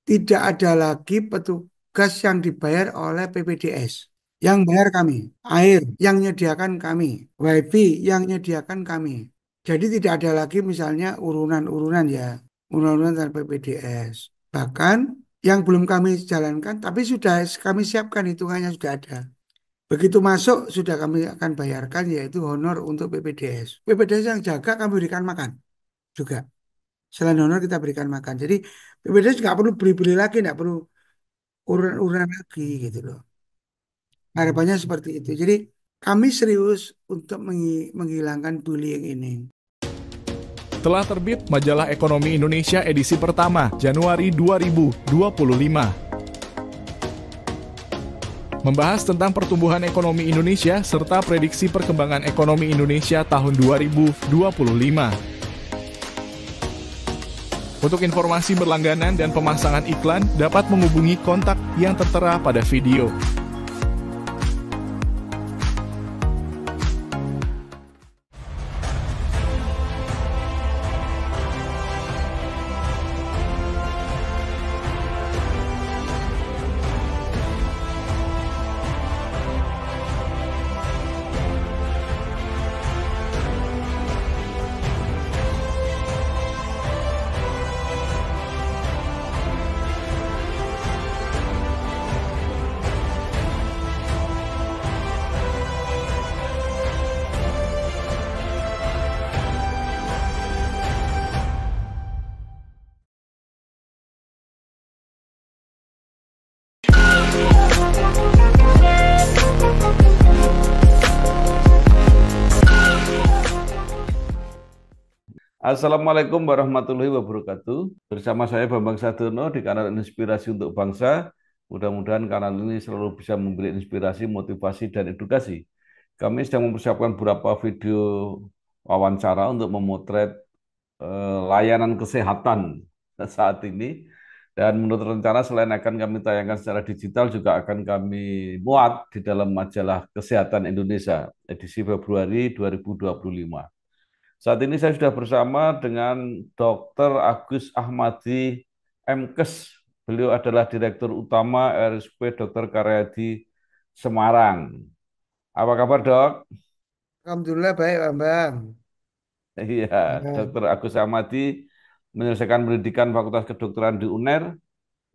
tidak ada lagi petugas yang dibayar oleh PPDS. Yang bayar kami, air yang menyediakan kami, wifi yang menyediakan kami. Jadi tidak ada lagi misalnya urunan-urunan ya, urunan-urunan tanpa PPDS. Bahkan yang belum kami jalankan, tapi sudah kami siapkan hitungannya sudah ada. Begitu masuk sudah kami akan bayarkan yaitu honor untuk PPDS. PPDS yang jaga kami berikan makan juga. Selain honor kita berikan makan. Jadi PPDS nggak perlu beli-beli lagi, nggak perlu urunan-urunan lagi gitu loh. Harapannya seperti itu. Jadi kami serius untuk menghilangkan bullying ini. Telah terbit Majalah Ekonomi Indonesia edisi pertama, Januari 2025. Membahas tentang pertumbuhan ekonomi Indonesia serta prediksi perkembangan ekonomi Indonesia tahun 2025. Untuk informasi berlangganan dan pemasangan iklan dapat menghubungi kontak yang tertera pada video. Assalamualaikum warahmatullahi wabarakatuh. Bersama saya Bambang Sadurno di kanal Inspirasi untuk Bangsa. Mudah-mudahan kanal ini selalu bisa memberi inspirasi, motivasi, dan edukasi. Kami sedang mempersiapkan beberapa video wawancara untuk memotret layanan kesehatan saat ini. Dan menurut rencana selain akan kami tayangkan secara digital juga akan kami muat di dalam majalah Kesehatan Indonesia edisi Februari 2025. Saat ini saya sudah bersama dengan Dr. Agus Ahmadi MKes. Beliau adalah Direktur Utama RSUP Dr. Karyadi Semarang. Apa kabar, Dok? Alhamdulillah baik, Bang. Iya, Ya. Dr. Agus Ahmadi menyelesaikan pendidikan Fakultas Kedokteran di UNER,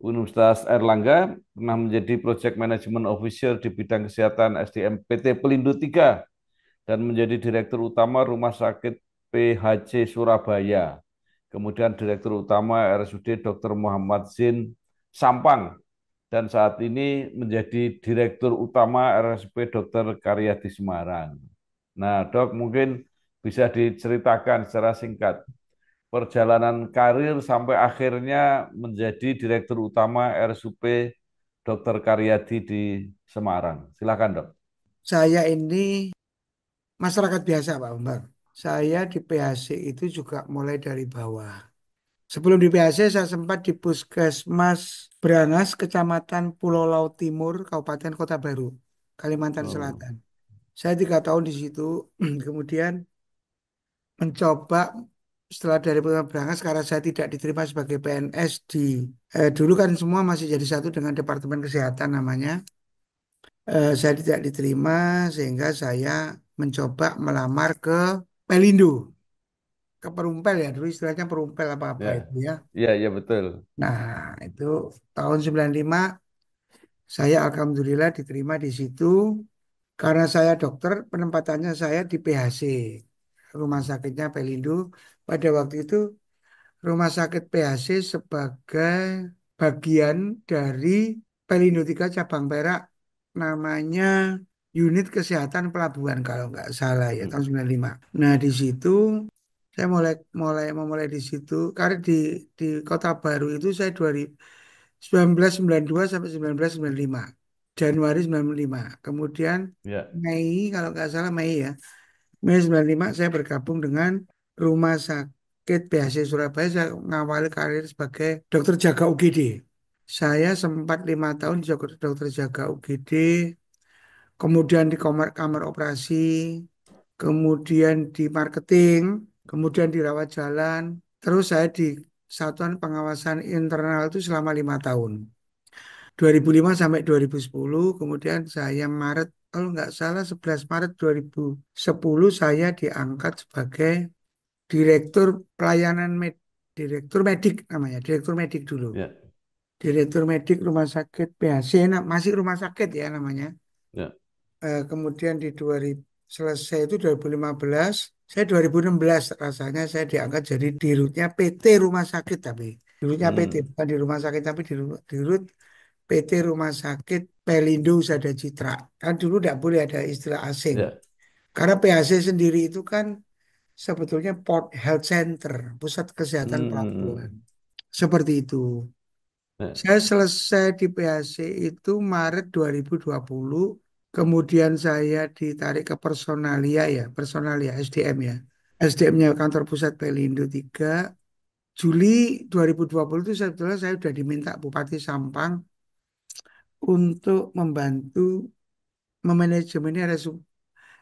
Universitas Airlangga, pernah menjadi Project Management Officer di bidang kesehatan SDM PT Pelindo 3 dan menjadi Direktur Utama Rumah Sakit PHC Surabaya. Kemudian Direktur Utama RSUD Dr. Muhammad Zin Sampang. Dan saat ini menjadi Direktur Utama RSUP Dr. Karyadi Semarang. Nah, Dok, mungkin bisa diceritakan secara singkat perjalanan karir sampai akhirnya menjadi Direktur Utama RSUP Dr. Karyadi di Semarang. Silakan, Dok. Saya ini masyarakat biasa, Pak Bang. Saya di PHC itu juga mulai dari bawah. Sebelum di PHC saya sempat di Puskesmas Brangas, Kecamatan Pulau Laut Timur, Kabupaten Kota Baru, Kalimantan Oh, Selatan. Saya 3 tahun di situ, kemudian mencoba setelah dari Pulau Brangas karena saya tidak diterima sebagai PNS dulu kan semua masih jadi satu dengan Departemen Kesehatan namanya. Saya tidak diterima sehingga saya mencoba melamar ke Pelindo, ke Perumpel ya dulu istilahnya Perumpel apa-apa ya, itu ya. ya, ya betul. Nah, itu tahun 95 saya alhamdulillah diterima di situ karena saya dokter penempatannya saya di PHC. Rumah sakitnya Pelindo pada waktu itu Rumah Sakit PHC sebagai bagian dari Pelindo 3 Cabang Perak namanya Unit Kesehatan Pelabuhan kalau nggak salah ya tahun 95. Nah, di situ saya mulai mulai memulai di situ karena di Kota Baru itu saya 1992 sampai 1995. Januari 95. Kemudian Ya. Mei kalau nggak salah Mei ya. Mei 95 saya bergabung dengan Rumah Sakit PHC Surabaya. Saya ngawali karir sebagai dokter jaga UGD. Saya sempat 5 tahun di dokter jaga UGD, kemudian di kamar operasi, kemudian di marketing, kemudian di rawat jalan. Terus saya Satuan Pengawasan Internal itu selama 5 tahun. 2005 sampai 2010, kemudian saya Maret, kalau nggak salah 11 Maret 2010 saya diangkat sebagai Direktur Pelayanan Direktur Medik namanya, Direktur Medik dulu. Ya, Direktur Medik Rumah Sakit PHC, masih rumah sakit ya namanya. ya. Kemudian di 2000 selesai itu 2015, saya 2016 rasanya saya diangkat jadi dirutnya PT Rumah Sakit tapi dirutnya PT Hmm, bukan di rumah sakit tapi dirut PT Rumah Sakit Pelindo Sada Citra. Kan dulu tidak boleh ada istilah asing. ya. Karena PHC sendiri itu kan sebetulnya Port Health Center, pusat kesehatan pelabuhan. Hmm, Seperti itu. ya, Saya selesai di PHC itu Maret 2020. Kemudian saya ditarik ke Personalia ya, Personalia SDM ya. SDM-nya kantor pusat Pelindo 3. Juli 2020 itu sebetulnya saya sudah diminta Bupati Sampang untuk membantu memanajemen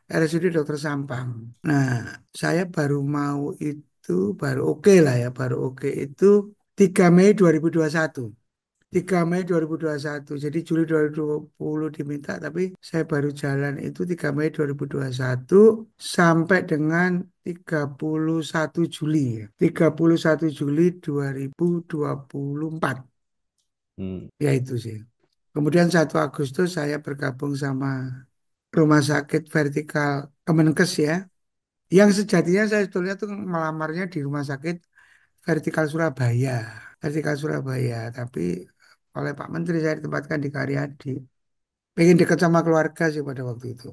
RSUD Dr. Sampang. Nah, saya baru mau itu, baru oke lah ya, baru oke itu 3 Mei 2021. 3 Mei 2021. Jadi Juli 2020 diminta, tapi saya baru jalan itu 3 Mei 2021 sampai dengan 31 Juli ya. 31 Juli 2024. hmm. Ya itu sih. Kemudian 1 Agustus saya bergabung sama Rumah Sakit Vertikal Kemenkes ya. Yang sejatinya saya sebetulnya tuh melamarnya di Rumah Sakit Vertikal Surabaya. Vertikal Surabaya. Tapi oleh Pak Menteri saya ditempatkan di Karyadi. Pengen dekat sama keluarga sih pada waktu itu.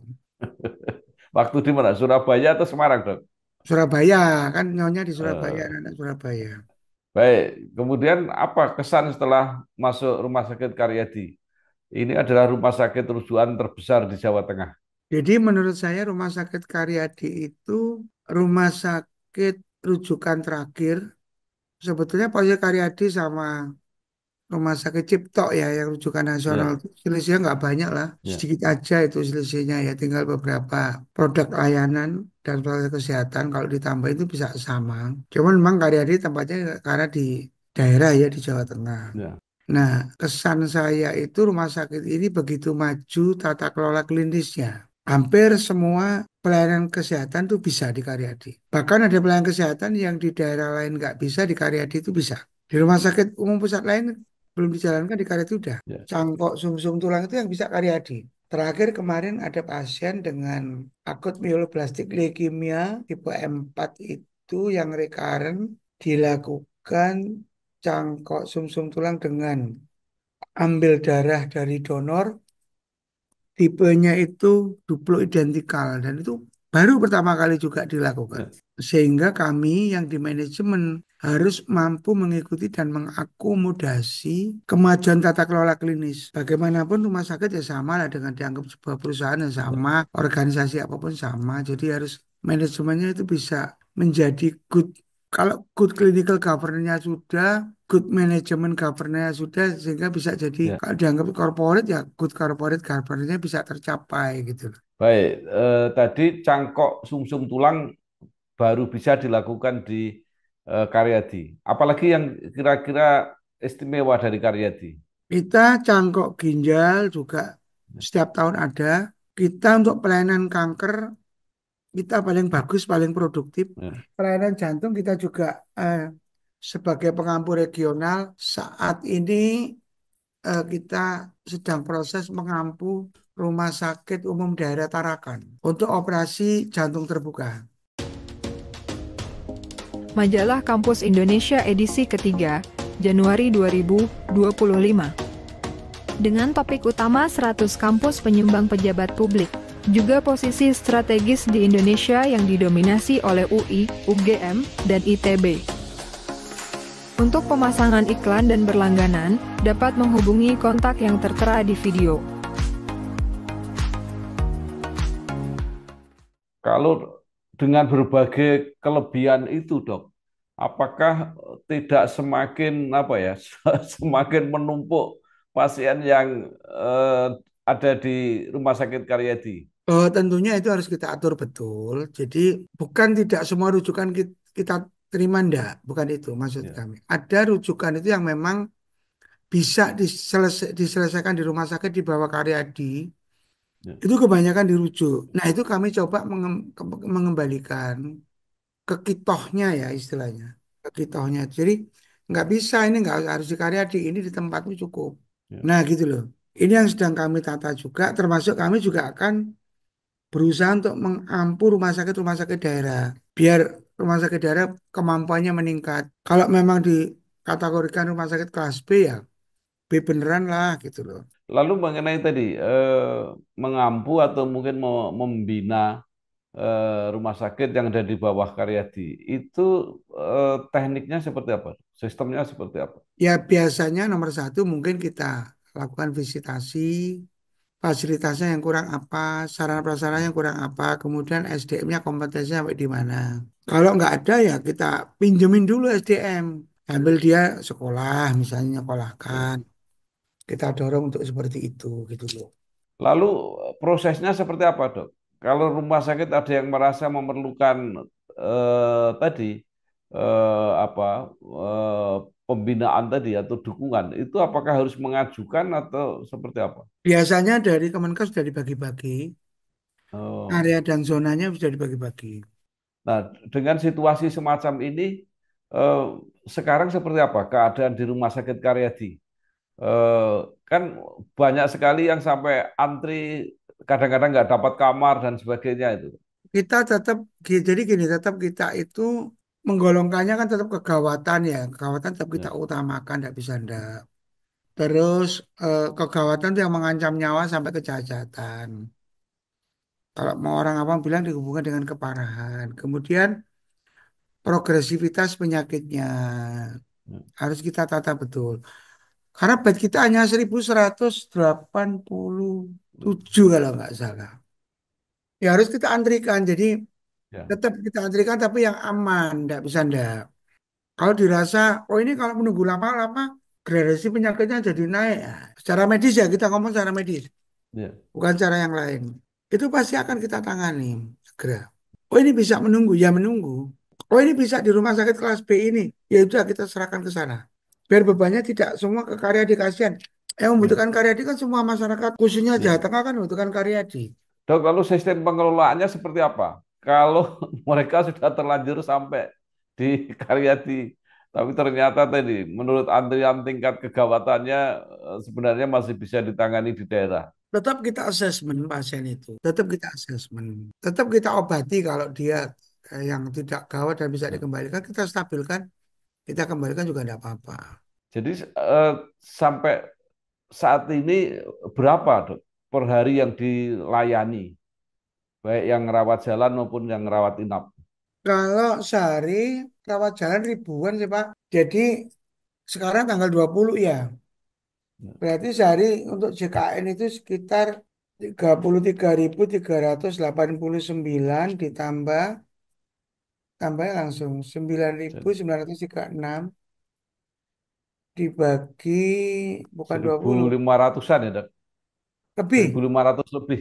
Waktu di mana? Surabaya atau Semarang, Dok? Surabaya, kan nyonya di Surabaya, Eh, anak Surabaya. baik. Kemudian apa kesan setelah masuk Rumah Sakit Karyadi? Ini adalah rumah sakit rujukan terbesar di Jawa Tengah. Jadi menurut saya Rumah Sakit Karyadi itu rumah sakit rujukan terakhir. Sebetulnya Polsek Karyadi sama Rumah Sakit Cipto ya yang rujukan nasional Ya, itu selisihnya nggak banyak lah. ya, Sedikit aja itu selisihnya ya. Tinggal beberapa produk layanan dan proses kesehatan kalau ditambah itu bisa sama. Cuman memang Karyadi tempatnya karena di daerah ya di Jawa Tengah. ya, Nah, kesan saya itu rumah sakit ini begitu maju tata kelola klinisnya. Hampir semua pelayanan kesehatan itu bisa di Karyadi. Bahkan ada pelayanan kesehatan yang di daerah lain nggak bisa, di Karyadi itu bisa. Di rumah sakit umum pusat lain belum dijalankan, di Karyadi udah. ya. Cangkok sumsum tulang itu yang bisa Karyadi. Terakhir kemarin ada pasien dengan akut mieloblastik leukemia tipe M4 itu yang recurrent dilakukan cangkok sumsum tulang dengan ambil darah dari donor, tipenya itu duplo identikal dan itu baru pertama kali juga dilakukan. Ya. Sehingga kami yang di manajemen harus mampu mengikuti dan mengakomodasi kemajuan tata kelola klinis. Bagaimanapun rumah sakit ya sama lah dengan dianggap sebuah perusahaan yang sama, organisasi apapun sama. Jadi harus manajemennya itu bisa menjadi good. Kalau good clinical governance-nya sudah, good management governance-nya sudah, sehingga bisa jadi Ya. kalau dianggap corporate ya good corporate governance-nya bisa tercapai gitu loh. Baik, tadi cangkok sumsum tulang baru bisa dilakukan di Karyadi. Apalagi yang kira-kira istimewa dari Karyadi? Kita cangkok ginjal juga setiap tahun ada. Kita untuk pelayanan kanker kita paling bagus, paling produktif. Ya, Pelayanan jantung kita juga eh, sebagai pengampu regional saat ini kita sedang proses mengampu Rumah Sakit Umum Daerah Tarakan untuk operasi jantung terbuka. Majalah Kampus Indonesia edisi ketiga, Januari 2025. Dengan topik utama 100 kampus penyumbang pejabat publik, juga posisi strategis di Indonesia yang didominasi oleh UI, UGM, dan ITB. Untuk pemasangan iklan dan berlangganan, dapat menghubungi kontak yang tertera di video. kalau dengan berbagai kelebihan itu, Dok, apakah tidak semakin apa ya, semakin menumpuk pasien yang ada di Rumah Sakit Karyadi? Tentunya itu harus kita atur betul. Jadi bukan tidak semua rujukan kita terima ndak, bukan itu maksud Ya, kami. Ada rujukan itu yang memang bisa diselesaikan di rumah sakit di bawah Karyadi, ya, itu kebanyakan dirujuk. Nah, itu kami coba mengembalikan ke kitohnya ya istilahnya, ke kitohnya. Jadi nggak bisa ini nggak harus di Karyadi, ini di tempatmu cukup. ya. Nah, gitu loh. Ini yang sedang kami tata juga, termasuk kami juga akan berusaha untuk mengampu rumah sakit daerah, biar rumah sakit daerah kemampuannya meningkat. Kalau memang dikategorikan rumah sakit kelas B ya, B beneran lah gitu loh. Lalu mengenai tadi mengampu atau mungkin membina rumah sakit yang ada di bawah Karyadi, itu tekniknya seperti apa? Sistemnya seperti apa? Ya biasanya nomor satu mungkin kita lakukan visitasi, fasilitasnya yang kurang apa, sarana prasarana yang kurang apa, kemudian SDM-nya kompetensinya sampai di mana. Kalau nggak ada ya kita pinjemin dulu SDM, ambil dia sekolah misalnya Ya. nyekolahkan, kita dorong untuk seperti itu gitu loh. Lalu prosesnya seperti apa, Dok? Kalau rumah sakit ada yang merasa memerlukan tadi apa eh, pembinaan tadi atau dukungan, itu apakah harus mengajukan atau seperti apa? Biasanya dari Kemenkes sudah dibagi-bagi, Oh. area dan zonanya sudah dibagi-bagi. Nah, dengan situasi semacam ini, eh, sekarang seperti apa keadaan di Rumah Sakit Karyadi? Eh, kan banyak sekali yang sampai antri, kadang-kadang nggak dapat kamar dan sebagainya itu. Kita tetap, jadi gini, tetap kita itu menggolongkannya kan tetap kegawatan ya. Kegawatan tetap kita Ya, utamakan, tidak bisa ndak. Terus kegawatan itu yang mengancam nyawa sampai kecacatan. Kalau mau orang awam bilang dihubungkan dengan keparahan. Kemudian progresivitas penyakitnya ya, harus kita tata betul. Karena bed kita hanya 1187 kalau nggak salah. Ya harus kita antrikan. Jadi ya, tetap kita antrikan tapi yang aman, nggak bisa ndak. Kalau dirasa, oh ini kalau menunggu lama-lama, gradasi penyakitnya jadi naik. Ya, secara medis ya, kita ngomong secara medis, ya, bukan cara yang lain. Itu pasti akan kita tangani segera. Oh ini bisa menunggu, ya menunggu. Oh ini bisa di rumah sakit kelas B ini, ya udah kita serahkan ke sana. Biar bebannya tidak semua ke Karyadi kasihan. Yang ya, membutuhkan Karyadi kan semua masyarakat, khususnya Jawa ya. Tengah kan membutuhkan Karyadi. Dok, lalu sistem pengelolaannya seperti apa? Kalau mereka sudah terlanjur sampai di Karyadi, tapi ternyata tadi menurut antrian tingkat kegawatannya sebenarnya masih bisa ditangani di daerah. Tetap kita asesmen pasien itu, tetap kita asesmen, tetap kita obati kalau dia yang tidak gawat dan bisa Ya. dikembalikan, kita stabilkan, kita kembalikan juga tidak apa-apa. Jadi sampai saat ini berapa, Dok, per hari yang dilayani, baik yang rawat jalan maupun yang rawat inap? Kalau sehari rawat jalan ribuan sih Pak. Jadi sekarang tanggal 20 ya. Ya, Berarti sehari untuk JKN itu sekitar 33.389 ditambah tambah langsung jadi 9.936 dibagi bukan 20 1.500-an ya, Dok? lebih 1.500 lebih,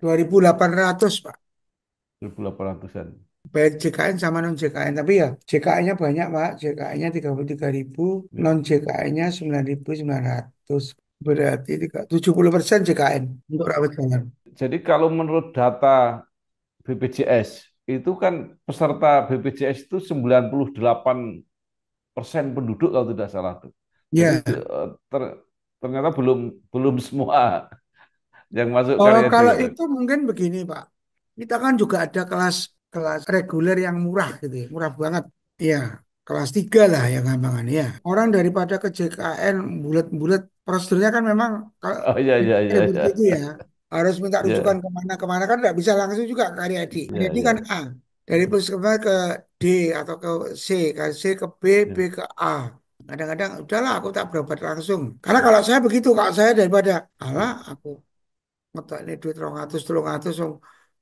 2.800 Pak. 1.800-an. Baik JKN sama non JKN tapi ya JKN-nya banyak Pak. JKN-nya 33.000, Ya. non JKN-nya 9.900. Berarti 70% JKN untuk rawat jalan. Jadi kalau menurut data BPJS, itu kan peserta BPJS itu 98% penduduk kalau tidak salah, Dok. Jadi Ya. ternyata belum belum semua yang masuk Oh, Karyadi, kalau ya, Dok. itu mungkin begini, Pak. Kita kan juga ada kelas kelas reguler yang murah gitu ya, murah banget. Iya, kelas 3 lah yang gampangan ya. Orang daripada ke JKN bulat-bulat prosedurnya kan memang kalau Oh, iya, iya, iya, ribet gitu iya. ya. Harus minta rujukan Iya, kemana-kemana kan nggak bisa langsung juga ke Karyadi. iya, Karyadi iya. kan A. Dari puskesmas ke D atau ke C, ke C ke B, B Iya, ke A. Kadang-kadang udahlah aku tak berobat langsung. Karena kalau saya begitu, kalau saya daripada iya. alah aku ngetok ini duit 200 300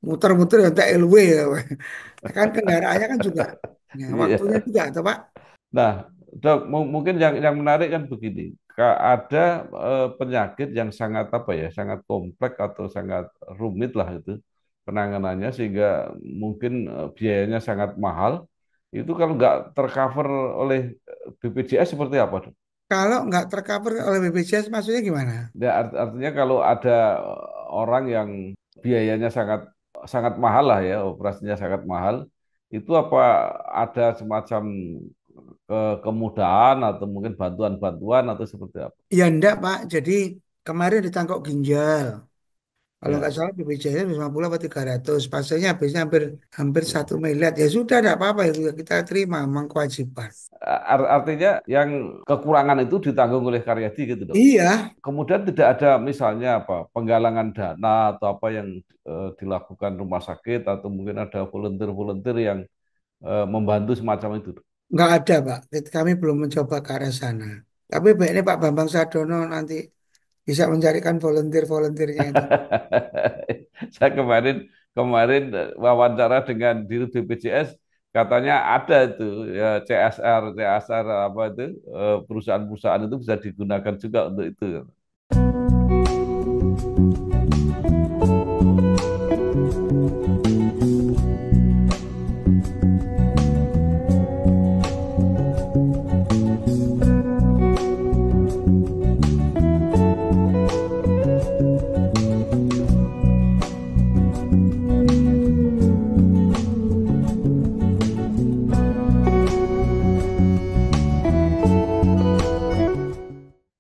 muter-muter ya tak LW ya. Kan kendaraannya kan juga ya, waktunya Iya. juga atau Pak. Nah, Dok, mungkin yang menarik kan begini, ada penyakit yang sangat apa ya, sangat kompleks atau sangat rumit lah itu penanganannya sehingga mungkin biayanya sangat mahal. Itu kalau nggak tercover oleh BPJS seperti apa, Dok? Kalau nggak tercover oleh BPJS maksudnya gimana? Ya, artinya kalau ada orang yang biayanya sangat sangat mahal lah ya, operasinya sangat mahal, itu apa ada semacam kemudahan atau mungkin bantuan-bantuan atau seperti apa? Ya enggak Pak, jadi kemarin ditangkap ginjal. Kalau nggak Ya. salah BPJS 50 atau 300, pasiennya habisnya hampir hampir Ya. 1 miliar. Ya sudah, enggak apa-apa itu kita terima, memang kewajiban. Artinya yang kekurangan itu ditanggung oleh Karyadi gitu dok. Iya, Kemudian tidak ada misalnya apa penggalangan dana atau apa yang dilakukan rumah sakit atau mungkin ada volunteer-volunteer yang membantu semacam itu, Dok. nggak ada Pak. Kami belum mencoba ke arah sana. Tapi baiknya Pak Bambang Sadono nanti bisa mencarikan volunteer-volunteernya itu. Saya kemarin kemarin wawancara dengan Dirut BPJS katanya ada itu ya CSR apa itu perusahaan-perusahaan itu bisa digunakan juga untuk itu.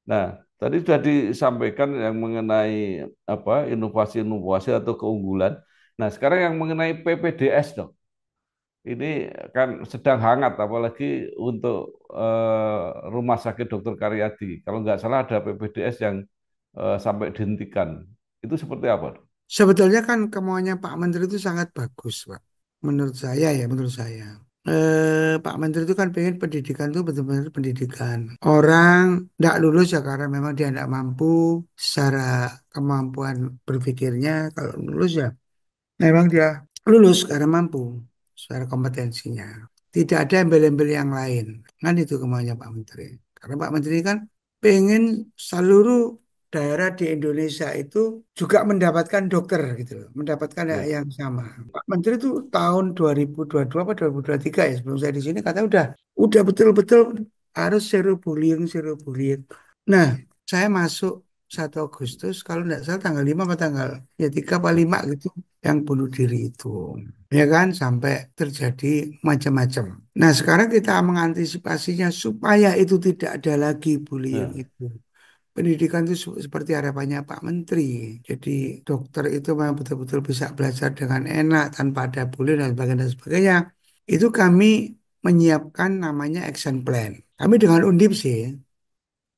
Nah, tadi sudah disampaikan yang mengenai apa inovasi-inovasi atau keunggulan. Nah, sekarang yang mengenai PPDS, dok. Ini kan sedang hangat, apalagi untuk Rumah Sakit Dr. Karyadi. Kalau nggak salah ada PPDS yang sampai dihentikan. Itu seperti apa, dok? Sebetulnya kan kemauannya Pak Menteri itu sangat bagus, Pak. Menurut saya ya, menurut saya. Pak Menteri itu kan pengen pendidikan itu betul-betul pendidikan. Orang tidak lulus ya karena memang dia tidak mampu secara kemampuan berpikirnya. Kalau lulus ya memang dia lulus karena mampu secara kompetensinya. Tidak ada embel-embel yang lain. Kan itu kemauannya Pak Menteri. Karena Pak Menteri kan pengen seluruh daerah di Indonesia itu juga mendapatkan dokter gitu loh, mendapatkan hak Ya, yang sama. Pak Menteri itu tahun 2022 apa 2023 ya sebelum saya di sini kata udah betul-betul harus zero bullying, zero bullying. Nah, saya masuk 1 Agustus kalau tidak salah tanggal 5 atau tanggal ya 3 atau 5 gitu yang bunuh diri itu. Ya kan sampai terjadi macam-macam. Nah, sekarang kita mengantisipasinya supaya itu tidak ada lagi bullying ya, itu. Pendidikan itu seperti harapannya Pak Menteri. Jadi dokter itu memang betul-betul bisa belajar dengan enak tanpa ada bullying dan sebagainya, dan sebagainya. Itu kami menyiapkan namanya action plan. Kami dengan Undip sih.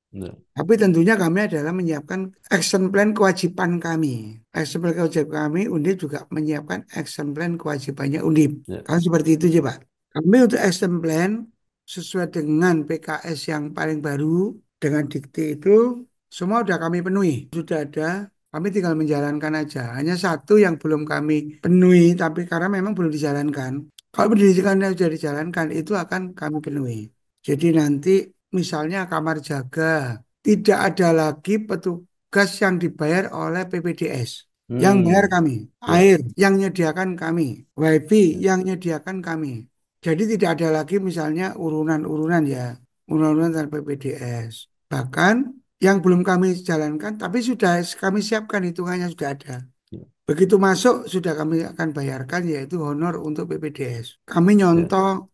ya, Tapi tentunya kami adalah menyiapkan action plan kewajiban kami. Action plan kewajiban kami, Undip juga menyiapkan action plan kewajibannya Undip. ya, Kan seperti itu aja, Pak. Kami untuk action plan sesuai dengan PKS yang paling baru, dengan dikti itu, semua sudah kami penuhi. Sudah ada, kami tinggal menjalankan aja. Hanya satu yang belum kami penuhi, tapi karena memang belum dijalankan. Kalau pendidikannya sudah dijalankan, itu akan kami penuhi. Jadi nanti misalnya kamar jaga, tidak ada lagi petugas yang dibayar oleh PPDS. Yang bayar hmm, kami, ya, air yang menyediakan kami, wifi ya, yang menyediakan kami. Jadi tidak ada lagi misalnya urunan-urunan ya, urunan-urunan tanpa PPDS. Bahkan yang belum kami jalankan, tapi sudah kami siapkan hitungannya sudah ada. ya, Begitu masuk sudah kami akan bayarkan yaitu honor untuk PPDS. Kami ya, nyontoh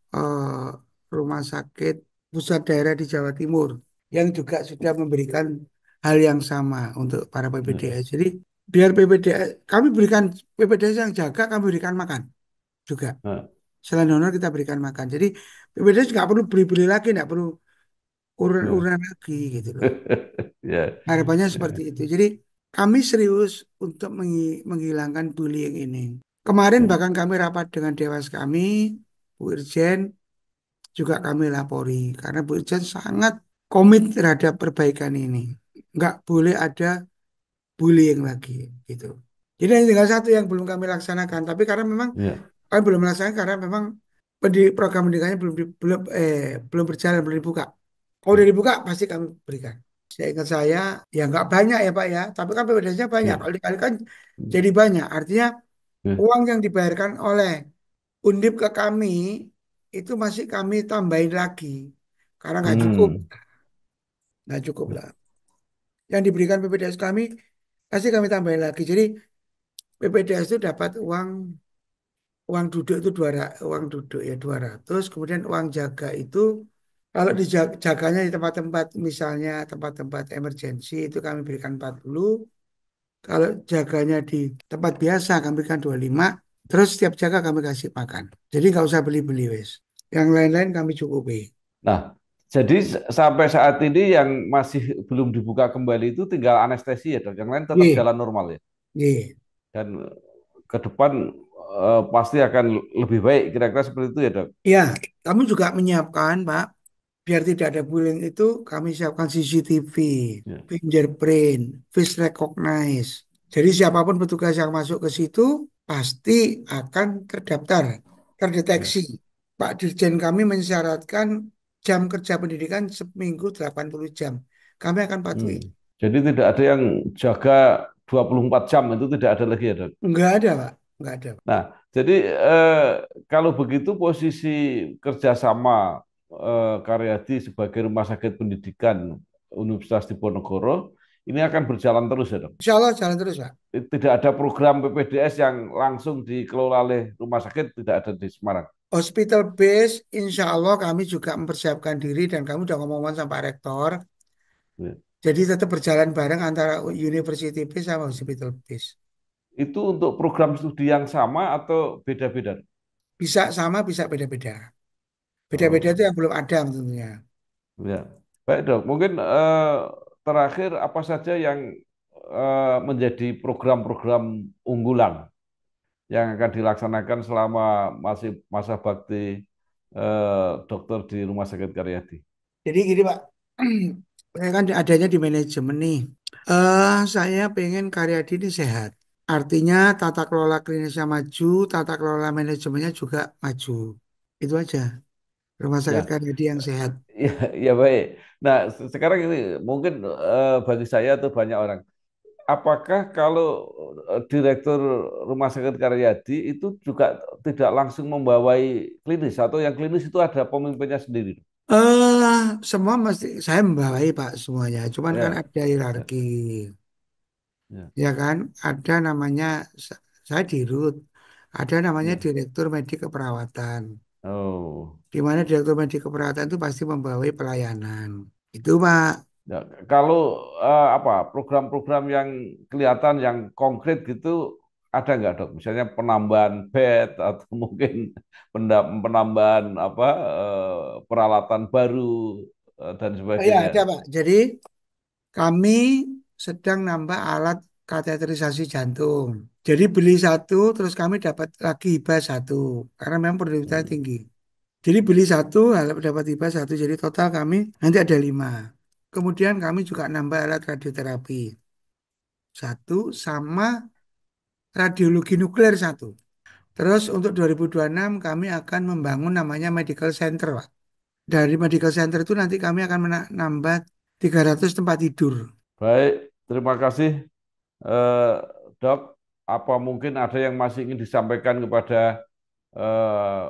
rumah sakit pusat daerah di Jawa Timur yang juga sudah memberikan hal yang sama untuk para ya, PPDS. Jadi biar PPDS kami berikan PPDS yang jaga kami berikan makan juga. ya. Selain honor kita berikan makan. Jadi PPDS nggak perlu beli-beli lagi, nggak perlu Ya. urunan-urunan lagi gitu loh. Ya, Harapannya seperti ya, itu. Jadi kami serius untuk menghilangkan bullying ini. Kemarin ya, bahkan kami rapat dengan dewas kami, Bu Irjen juga kami lapori karena Bu Irjen sangat komit terhadap perbaikan ini. Nggak boleh ada bullying lagi gitu. Jadi ini tinggal satu yang belum kami laksanakan. Tapi karena memang ya, kami belum melaksanakan karena memang program pendidikannya belum berjalan, belum dibuka. Kalau udah ya, dibuka pasti kami berikan. Saya ingat saya, ya nggak banyak ya Pak ya, tapi kan PPDS-nya banyak. ya, Kalau dikalikan jadi banyak. Artinya ya, uang yang dibayarkan oleh Undip ke kami itu masih kami tambahin lagi karena Hmm. nggak cukup lah. Yang diberikan PPDS kami pasti kami tambahin lagi. Jadi PPDS itu dapat uang uang duduk itu uang duduk ya 200, kemudian uang jaga itu kalau dijaganya di tempat-tempat misalnya tempat-tempat emergensi itu kami berikan 40. Kalau jaganya di tempat biasa kami berikan 25. Terus setiap jaga kami kasih makan. Jadi nggak usah beli-beli wes. Yang lain-lain kami cukupi. Nah, jadi sampai saat ini yang masih belum dibuka kembali itu tinggal anestesi ya dok. Yang lain tetap Iya, jalan normal ya. iya. Dan ke depan pasti akan lebih baik. Kira-kira seperti itu ya dok. Ya, kami juga menyiapkan, Pak, biar tidak ada bullying itu, kami siapkan CCTV, Ya. fingerprint, face recognize. Jadi siapapun petugas yang masuk ke situ pasti akan terdaftar, Ya. terdeteksi. Pak Dirjen kami mensyaratkan jam kerja pendidikan seminggu 80 jam. Kami akan patuhi. Hmm. Jadi tidak ada yang jaga 24 jam itu tidak ada lagi ya dok. Enggak ada, Pak. Enggak ada. Nah, jadi kalau begitu posisi kerjasama Karyadi sebagai rumah sakit pendidikan Universitas Diponegoro ini akan berjalan terus ya dok. Insya Allah jalan terus, Pak. Tidak ada program PPDS yang langsung dikelola oleh rumah sakit, tidak ada di Semarang. Hospital base, insya Allah kami juga mempersiapkan diri dan kami udah ngomong sama Pak Rektor. Ya. Jadi tetap berjalan bareng antara University Base sama Hospital Base. Itu untuk program studi yang sama atau beda-beda? Bisa sama, bisa beda-beda. Beda-beda Oh, itu yang belum ada tentunya. ya. Baik dok, mungkin terakhir apa saja yang menjadi program-program unggulan yang akan dilaksanakan selama masih masa bakti dokter di Rumah Sakit Karyadi? Jadi gini Pak, saya kan adanya di manajemen nih. Saya pengen Karyadi ini sehat. Artinya tata kelola klinisnya maju, tata kelola manajemennya juga maju. Itu aja. Rumah sakit Ya, Karyadi yang sehat. ya, ya baik. Nah, sekarang ini mungkin bagi saya atau banyak orang, apakah kalau direktur Rumah Sakit Karyadi itu juga tidak langsung membawai klinis atau yang klinis itu ada pemimpinnya sendiri? Semua mesti saya membawai Pak semuanya. Cuman kan Ya, ada ya, hierarki, ya. ya kan? Ada namanya saya dirut, ada namanya Ya. direktur medik keperawatan. Oh, Di mana direktur medik keperawatan itu pasti membawai pelayanan. Itu Pak. ya. Kalau apa program-program yang kelihatan yang konkret gitu ada nggak dok? Misalnya penambahan bed atau mungkin penambahan apa peralatan baru dan Oh ya sebagainya. ada Pak. Jadi kami sedang nambah alat kateterisasi jantung. Jadi beli satu, terus kami dapat lagi hibah satu. Karena memang produktivitasnya Hmm. tinggi. Jadi beli satu, dapat hibah satu. Jadi total kami nanti ada 5. Kemudian kami juga nambah alat radioterapi. Satu sama radiologi nuklir satu. Terus untuk 2026 kami akan membangun namanya medical center, Pak. Dari medical center itu nanti kami akan menambah 300 tempat tidur. Baik, terima kasih eh, dok. Apa mungkin ada yang masih ingin disampaikan kepada eh,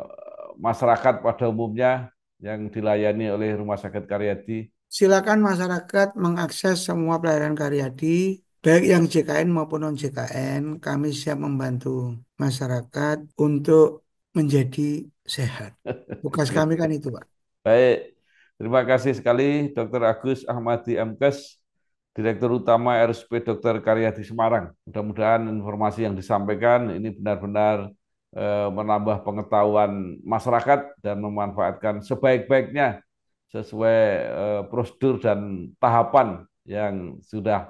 masyarakat pada umumnya yang dilayani oleh Rumah Sakit Karyadi? Silakan masyarakat mengakses semua pelayanan Karyadi, baik yang JKN maupun non-JKN. Kami siap membantu masyarakat untuk menjadi sehat. Tugas kami kan itu, Pak. Baik, terima kasih sekali Dr. Agus Ahmadi MKes, Direktur Utama RSUP Dr. Karyadi Semarang. Mudah-mudahan informasi yang disampaikan ini benar-benar menambah pengetahuan masyarakat dan memanfaatkan sebaik-baiknya sesuai prosedur dan tahapan yang sudah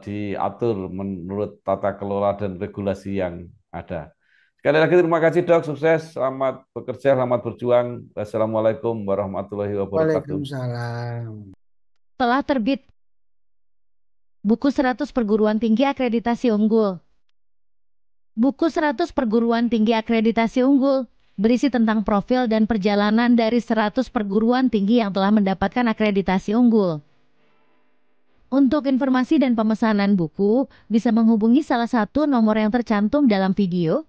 diatur menurut tata kelola dan regulasi yang ada. Sekali lagi terima kasih dok, sukses, selamat bekerja, selamat berjuang. Wassalamualaikum warahmatullahi wabarakatuh. Waalaikumsalam. Telah terbit buku 100 perguruan tinggi akreditasi unggul. Buku 100 perguruan tinggi akreditasi unggul berisi tentang profil dan perjalanan dari 100 perguruan tinggi yang telah mendapatkan akreditasi unggul. Untuk informasi dan pemesanan buku, bisa menghubungi salah satu nomor yang tercantum dalam video